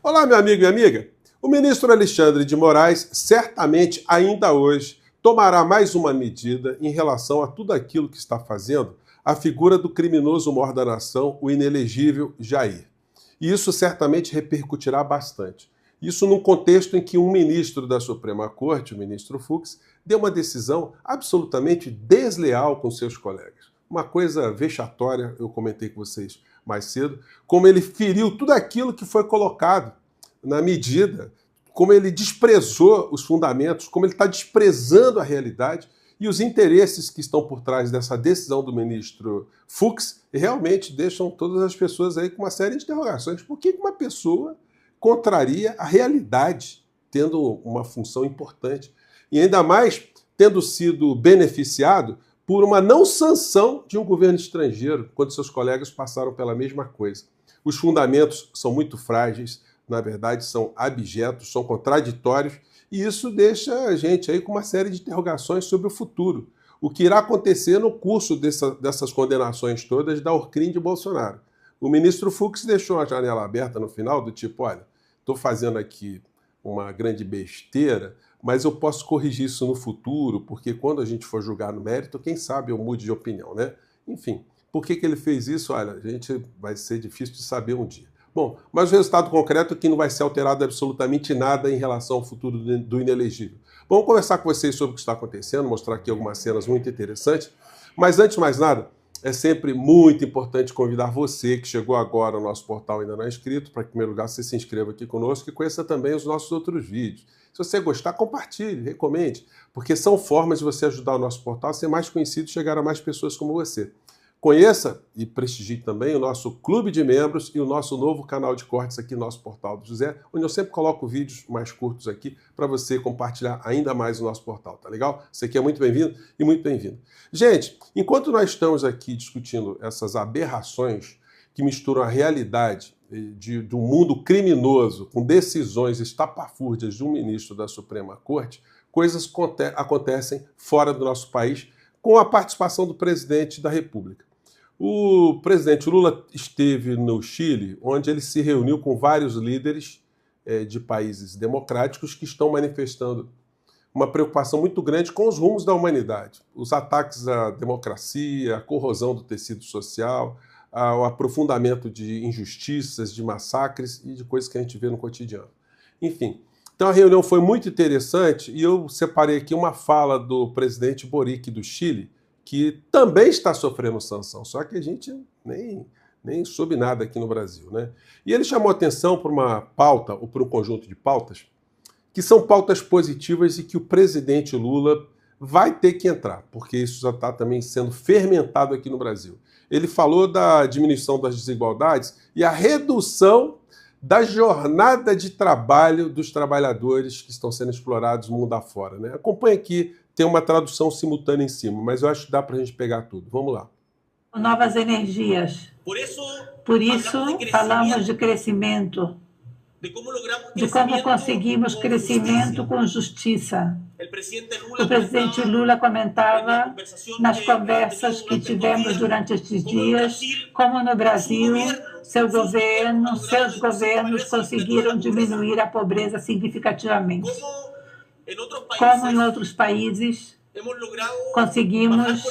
Olá, meu amigo e amiga. O ministro Alexandre de Moraes certamente ainda hoje tomará mais uma medida em relação a tudo aquilo que está fazendo a figura do criminoso mor da nação, o inelegível Jair. E isso certamente repercutirá bastante. Isso num contexto em que um ministro da Suprema Corte, o ministro Fux, deu uma decisão absolutamente desleal com seus colegas. Uma coisa vexatória, eu comentei com vocês mais cedo, como ele feriu tudo aquilo que foi colocado na medida, como ele desprezou os fundamentos, como ele está desprezando a realidade e os interesses que estão por trás dessa decisão do ministro Fux realmente deixam todas as pessoas aí com uma série de interrogações. Por que uma pessoa contraria a realidade, tendo uma função importante? E ainda mais tendo sido beneficiado por uma não sanção de um governo estrangeiro, quando seus colegas passaram pela mesma coisa. Os fundamentos são muito frágeis, na verdade são abjetos, são contraditórios, e isso deixa a gente aí com uma série de interrogações sobre o futuro. O que irá acontecer no curso dessas condenações todas da Orcrim de Bolsonaro. O ministro Fux deixou a janela aberta no final, do tipo, olha, estou fazendo aqui uma grande besteira, mas eu posso corrigir isso no futuro, porque quando a gente for julgar no mérito, quem sabe eu mude de opinião, né? Enfim, por que ele fez isso? Olha, a gente vai ser difícil de saber um dia. Bom, mas o resultado concreto é que não vai ser alterado absolutamente nada em relação ao futuro do inelegível. Vamos conversar com vocês sobre o que está acontecendo, mostrar aqui algumas cenas muito interessantes, mas antes de mais nada, é sempre muito importante convidar você que chegou agora ao nosso portal e ainda não é inscrito, para que, em primeiro lugar, você se inscreva aqui conosco e conheça também os nossos outros vídeos. Se você gostar, compartilhe, recomende, porque são formas de você ajudar o nosso portal a ser mais conhecido e chegar a mais pessoas como você. Conheça e prestigie também o nosso clube de membros e o nosso novo canal de cortes aqui no nosso portal do José, onde eu sempre coloco vídeos mais curtos aqui para você compartilhar ainda mais o nosso portal, tá legal? Você aqui é muito bem-vindo e muito bem-vindo. Gente, enquanto nós estamos aqui discutindo essas aberrações que misturam a realidade do mundo criminoso com decisões estapafúrdias de um ministro da Suprema Corte, coisas acontecem fora do nosso país com a participação do presidente da República. O presidente Lula esteve no Chile, onde ele se reuniu com vários líderes de países democráticos que estão manifestando uma preocupação muito grande com os rumos da humanidade. Os ataques à democracia, a corrosão do tecido social, o aprofundamento de injustiças, de massacres e de coisas que a gente vê no cotidiano. Enfim, então a reunião foi muito interessante e eu separei aqui uma fala do presidente Boric do Chile, que também está sofrendo sanção, só que a gente nem soube nada aqui no Brasil, né? E ele chamou atenção para uma pauta, ou para um conjunto de pautas, que são pautas positivas e que o presidente Lula vai ter que entrar, porque isso já está também sendo fermentado aqui no Brasil. Ele falou da diminuição das desigualdades e a redução da jornada de trabalho dos trabalhadores que estão sendo explorados mundo afora, né? Acompanhe aqui, tem uma tradução simultânea em cima, mas eu acho que dá para a gente pegar tudo. Vamos lá. Novas energias. Por isso, falamos de crescimento, de como conseguimos crescimento com justiça. O presidente Lula comentava nas conversas que tivemos durante estes dias como no Brasil seus governos conseguiram diminuir a pobreza significativamente. Como em outros países, conseguimos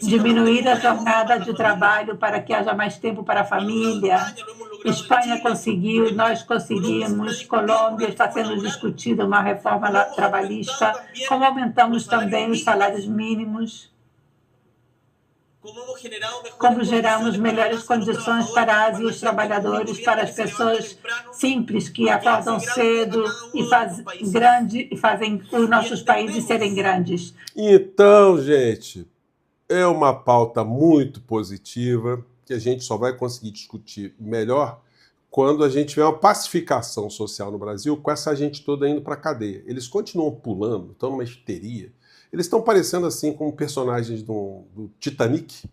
diminuir a jornada de trabalho para que haja mais tempo para a família. Espanha conseguiu, nós conseguimos, Colômbia está sendo discutida uma reforma trabalhista, como aumentamos também os salários mínimos, como geramos melhores condições para as e os trabalhadores, para as pessoas simples que acordam cedo e fazem os nossos países serem grandes. Então, gente, é uma pauta muito positiva, que a gente só vai conseguir discutir melhor quando a gente tiver uma pacificação social no Brasil com essa gente toda indo para a cadeia. Eles continuam pulando, estão numa histeria. Eles estão parecendo assim como personagens do Titanic,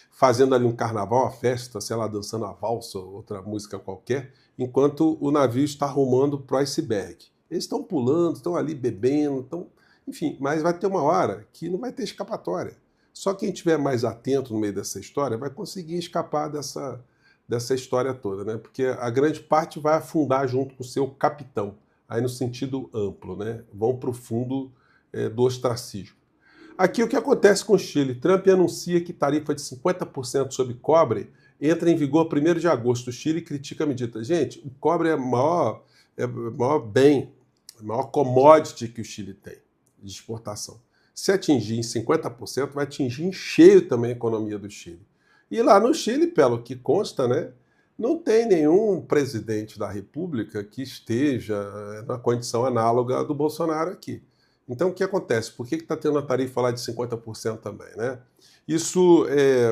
fazendo ali um carnaval, uma festa, sei lá, dançando a valsa ou outra música qualquer, enquanto o navio está rumando para o iceberg. Eles estão pulando, estão ali bebendo, enfim, mas vai ter uma hora que não vai ter escapatória. Só quem estiver mais atento no meio dessa história vai conseguir escapar dessa história toda, né? Porque a grande parte vai afundar junto com o seu capitão, aí no sentido amplo, né? Vão para o fundo do ostracismo. Aqui o que acontece com o Chile? Trump anuncia que tarifa de 50% sobre cobre entra em vigor 1º de agosto. O Chile critica a medida. Gente, o cobre é o maior bem, a maior commodity que o Chile tem de exportação. Se atingir em 50%, vai atingir em cheio também a economia do Chile. E lá no Chile, pelo que consta, né, não tem nenhum presidente da República que esteja na condição análoga do Bolsonaro aqui. Então, o que acontece? Por que está tendo a tarifa lá de 50% também, né? Isso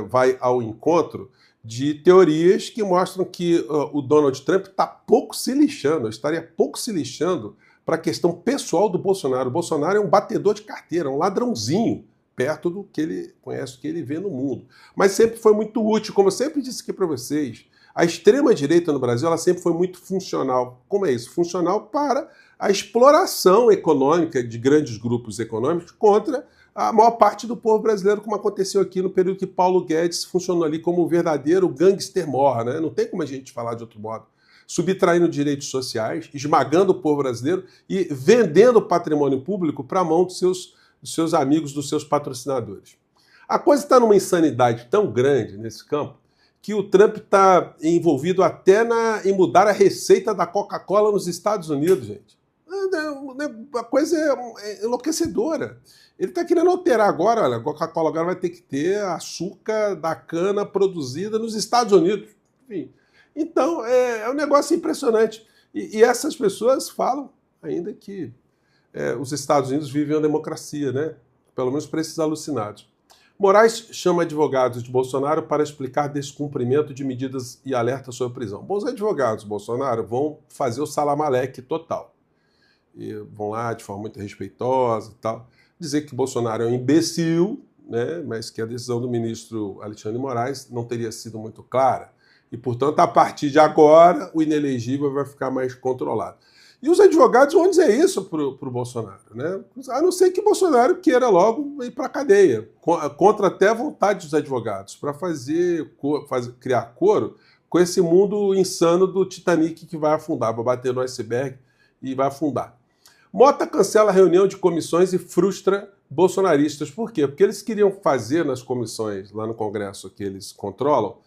vai ao encontro de teorias que mostram que o Donald Trump está pouco se lixando, estaria pouco se lixando para a questão pessoal do Bolsonaro. O Bolsonaro é um batedor de carteira, um ladrãozinho, perto do que ele conhece, do que ele vê no mundo. Mas sempre foi muito útil, como eu sempre disse aqui para vocês. A extrema-direita no Brasil, ela sempre foi muito funcional. Como é isso? Funcional para a exploração econômica de grandes grupos econômicos contra a maior parte do povo brasileiro, como aconteceu aqui no período que Paulo Guedes funcionou ali como um verdadeiro gangster mor, né? Não tem como a gente falar de outro modo. Subtraindo direitos sociais, esmagando o povo brasileiro e vendendo o patrimônio público para a mão dos seus amigos, dos seus patrocinadores. A coisa está numa insanidade tão grande nesse campo que o Trump está envolvido até em mudar a receita da Coca-Cola nos Estados Unidos, gente. A coisa é enlouquecedora. Ele está querendo alterar agora, olha, a Coca-Cola agora vai ter que ter açúcar da cana produzida nos Estados Unidos. Enfim. Então, é um negócio impressionante. E essas pessoas falam ainda que os Estados Unidos vivem uma democracia, né? Pelo menos para esses alucinados. Moraes chama advogados de Bolsonaro para explicar descumprimento de medidas e alerta sobre prisão. Bons advogados, Bolsonaro, vão fazer o salamaleque total. E vão lá de forma muito respeitosa e tal, dizer que Bolsonaro é um imbecil, né? Mas que a decisão do ministro Alexandre de Moraes não teria sido muito clara. E, portanto, a partir de agora, o inelegível vai ficar mais controlado. E os advogados vão dizer isso para o Bolsonaro, né? A não ser que Bolsonaro queira logo ir para a cadeia, contra até a vontade dos advogados, para criar coro com esse mundo insano do Titanic que vai afundar, vai bater no iceberg e vai afundar. Mota cancela a reunião de comissões e frustra bolsonaristas. Por quê? Porque eles queriam fazer nas comissões, lá no Congresso que eles controlam,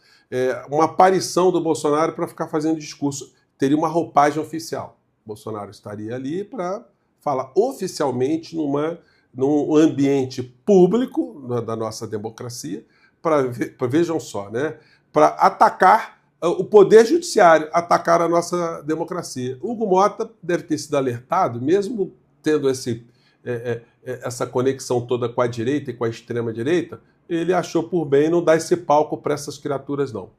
uma aparição do Bolsonaro para ficar fazendo discurso. Teria uma roupagem oficial. Bolsonaro estaria ali para falar oficialmente num ambiente público da nossa democracia, vejam só, né, para atacar o poder judiciário, atacar a nossa democracia. Hugo Mota deve ter sido alertado, mesmo tendo essa conexão toda com a direita e com a extrema-direita, ele achou por bem não dar esse palco para essas criaturas, não.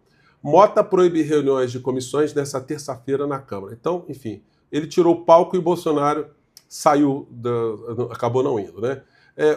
Mota proíbe reuniões de comissões nessa terça-feira na Câmara. Então, enfim, ele tirou o palco e Bolsonaro acabou não indo, né?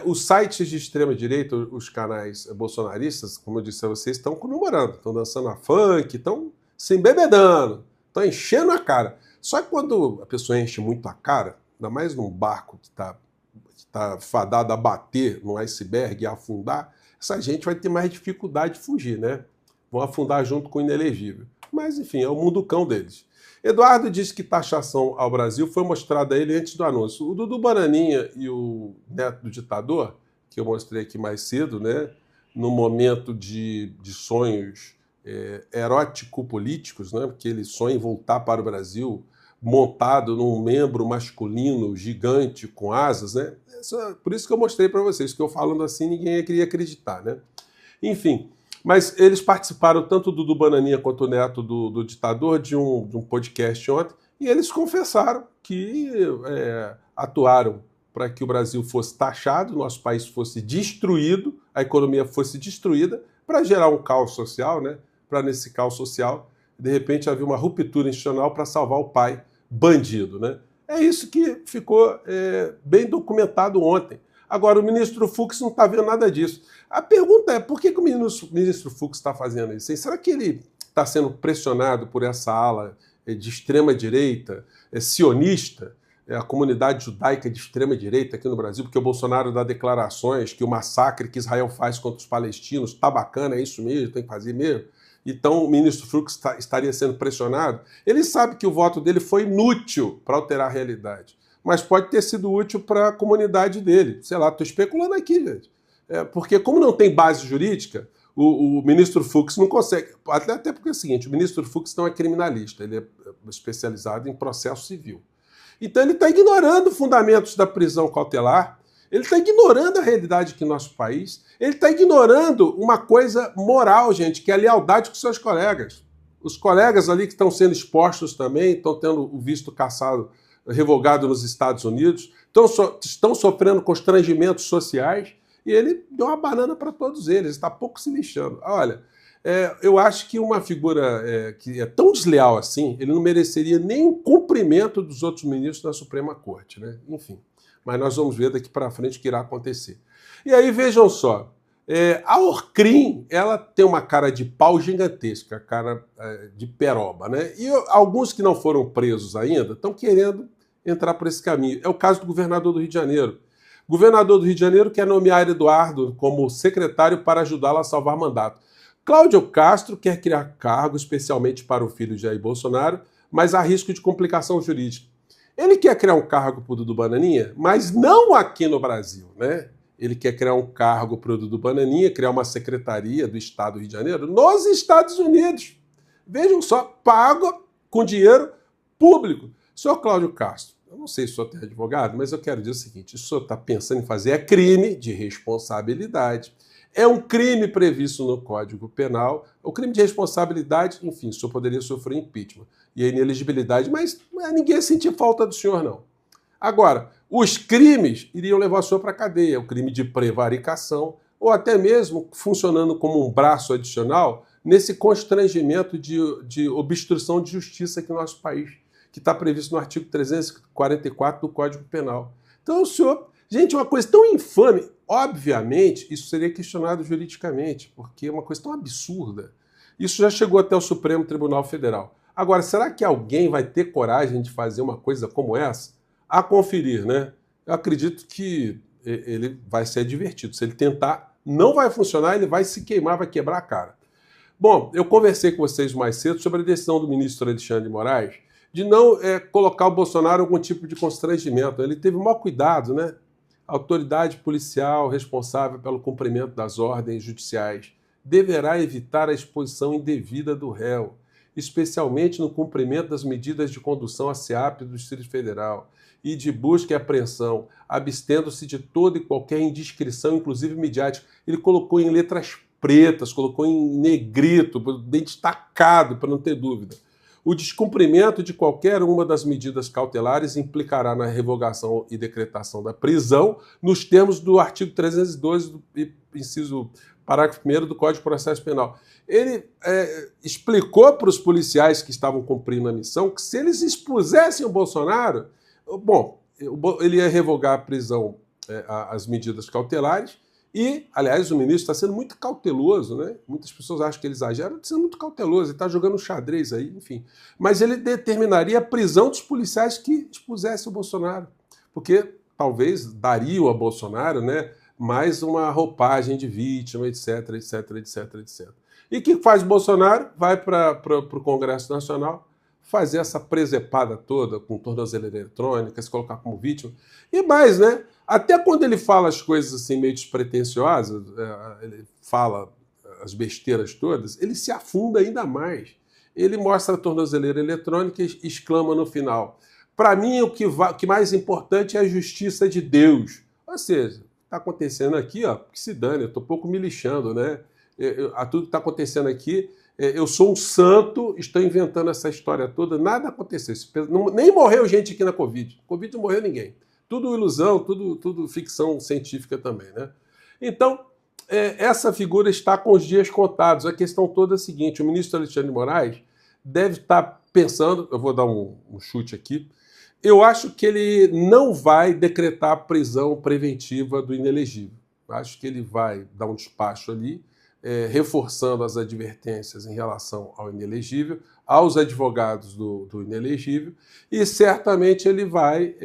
Os sites de extrema-direita, os canais bolsonaristas, como eu disse a vocês, estão comemorando, estão dançando a funk, estão se embebedando, estão enchendo a cara. Só que quando a pessoa enche muito a cara, ainda mais num barco que está fadado a bater no iceberg e a afundar, essa gente vai ter mais dificuldade de fugir, né? Vão afundar junto com o inelegível. Mas, enfim, é o mundo cão deles. Eduardo disse que taxação ao Brasil foi mostrada a ele antes do anúncio. O Dudu Bananinha e o neto do ditador, que eu mostrei aqui mais cedo, né, no momento de sonhos erótico-políticos, né, porque ele sonha em voltar para o Brasil montado num membro masculino gigante com asas, né? Por isso que eu mostrei para vocês, que eu falando assim ninguém queria acreditar, né? Enfim, mas eles participaram tanto do Bananinha quanto o neto do ditador de um podcast ontem, e eles confessaram que atuaram para que o Brasil fosse taxado, o nosso país fosse destruído, a economia fosse destruída, para gerar um caos social, né? Para nesse caos social, de repente, haver uma ruptura institucional para salvar o pai bandido, né? É isso que ficou bem documentado ontem. Agora, o ministro Fux não está vendo nada disso. A pergunta é, por que o ministro Fux está fazendo isso? Será que ele está sendo pressionado por essa ala de extrema-direita, sionista, a comunidade judaica de extrema-direita aqui no Brasil, porque o Bolsonaro dá declarações que o massacre que Israel faz contra os palestinos está bacana, é isso mesmo, tem que fazer mesmo? Então o ministro Fux estaria sendo pressionado. Ele sabe que o voto dele foi inútil para alterar a realidade, mas pode ter sido útil para a comunidade dele. Sei lá, estou especulando aqui, gente. Porque como não tem base jurídica, o ministro Fux não consegue. Até porque é o seguinte, o ministro Fux não é criminalista, ele é especializado em processo civil. Então ele está ignorando fundamentos da prisão cautelar, ele está ignorando a realidade aqui no nosso país, ele está ignorando uma coisa moral, gente, que é a lealdade com seus colegas. Os colegas ali que estão sendo expostos também, estão tendo o visto cassado, revogado nos Estados Unidos, estão sofrendo constrangimentos sociais, e ele deu uma banana para todos eles, está pouco se lixando. Olha, eu acho que uma figura que é tão desleal assim, ele não mereceria nem o cumprimento dos outros ministros da Suprema Corte, né? Enfim, mas nós vamos ver daqui para frente o que irá acontecer. E aí, vejam só, a Orcrim, ela tem uma cara de pau gigantesca, cara de peroba, né? E alguns que não foram presos ainda estão querendo entrar por esse caminho. É o caso do governador do Rio de Janeiro. O governador do Rio de Janeiro quer nomear Eduardo como secretário para ajudá-lo a salvar mandato. Cláudio Castro quer criar cargo especialmente para o filho de Jair Bolsonaro, mas há risco de complicação jurídica. Ele quer criar um cargo para o Dudu Bananinha, mas não aqui no Brasil, né? Ele quer criar um cargo para o Dudu Bananinha, criar uma secretaria do Estado do Rio de Janeiro nos Estados Unidos. Vejam só, pago com dinheiro público. Senhor Cláudio Castro, eu não sei se o senhor tem advogado, mas eu quero dizer o seguinte, o senhor está pensando em fazer crime de responsabilidade. É um crime previsto no Código Penal, o crime de responsabilidade, enfim, o senhor poderia sofrer impeachment e a inelegibilidade, mas ninguém ia sentir falta do senhor, não. Agora, os crimes iriam levar o senhor para a cadeia, o crime de prevaricação, ou até mesmo funcionando como um braço adicional nesse constrangimento de obstrução de justiça aqui no nosso país, que está previsto no artigo 344 do Código Penal. Então, o senhor... Gente, uma coisa tão infame, obviamente, isso seria questionado juridicamente, porque é uma coisa tão absurda. Isso já chegou até o Supremo Tribunal Federal. Agora, será que alguém vai ter coragem de fazer uma coisa como essa? A conferir, né? Eu acredito que ele vai ser advertido. Se ele tentar, não vai funcionar, ele vai se queimar, vai quebrar a cara. Bom, eu conversei com vocês mais cedo sobre a decisão do ministro Alexandre de Moraes de não colocar o Bolsonaro em algum tipo de constrangimento. Ele teve o maior cuidado, né? A autoridade policial responsável pelo cumprimento das ordens judiciais deverá evitar a exposição indevida do réu, especialmente no cumprimento das medidas de condução à SEAP do Distrito Federal e de busca e apreensão, abstendo-se de toda e qualquer indiscrição, inclusive midiática. Ele colocou em letras pretas, colocou em negrito, bem destacado, para não ter dúvida. O descumprimento de qualquer uma das medidas cautelares implicará na revogação e decretação da prisão, nos termos do artigo 312, inciso parágrafo 1º do Código de Processo Penal. Ele explicou para os policiais que estavam cumprindo a missão que se eles expusessem o Bolsonaro, bom, ele ia revogar a prisão, as medidas cautelares. E, aliás, o ministro está sendo muito cauteloso, né? Muitas pessoas acham que ele exagera, está sendo muito cauteloso, ele está jogando xadrez aí, enfim. Mas ele determinaria a prisão dos policiais que expusessem o Bolsonaro, porque talvez daria a Bolsonaro, né, mais uma roupagem de vítima, etc, etc, etc, etc. E o que faz o Bolsonaro? Vai para o Congresso Nacional fazer essa presepada toda com tornozeleira eletrônica, se colocar como vítima. E mais, né? Até quando ele fala as coisas assim meio despretensiosas, ele fala as besteiras todas, ele se afunda ainda mais. Ele mostra a tornozeleira eletrônica e exclama no final: para mim, o que mais importante é a justiça de Deus. Ou seja, está acontecendo aqui, ó, que se dane, eu estou pouco me lixando, né? A tudo que está acontecendo aqui, eu sou um santo, estou inventando essa história toda, nada aconteceu. Nem morreu gente aqui na Covid. Covid não morreu ninguém. Tudo ilusão, tudo ficção científica também, né? Então, essa figura está com os dias contados. A questão toda é a seguinte: o ministro Alexandre de Moraes deve estar pensando, eu vou dar um chute aqui, eu acho que ele não vai decretar a prisão preventiva do inelegível. Acho que ele vai dar um despacho ali, reforçando as advertências em relação ao inelegível, aos advogados do inelegível, e certamente ele vai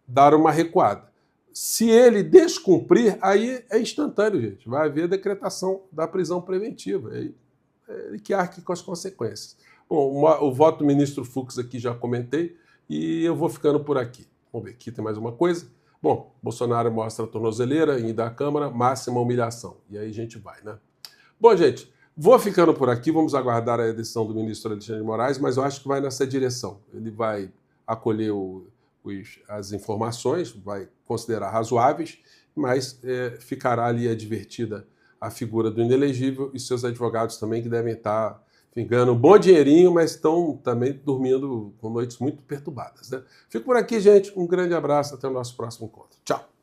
dar uma recuada. Se ele descumprir, aí é instantâneo, gente. Vai haver decretação da prisão preventiva. Aí ele que arque com as consequências. Bom, o voto do ministro Fux aqui já comentei e eu vou ficando por aqui. Vamos ver, aqui tem mais uma coisa. Bom, Bolsonaro mostra a tornozeleira e da Câmara, máxima humilhação. E aí a gente vai, né? Bom, gente, vou ficando por aqui, vamos aguardar a decisão do ministro Alexandre de Moraes, mas eu acho que vai nessa direção. Ele vai acolher as informações, vai considerar razoáveis, mas ficará ali advertida a figura do inelegível e seus advogados também, que devem estar ganhando um bom dinheirinho, mas estão também dormindo com noites muito perturbadas, né? Fico por aqui, gente. Um grande abraço. Até o nosso próximo encontro. Tchau.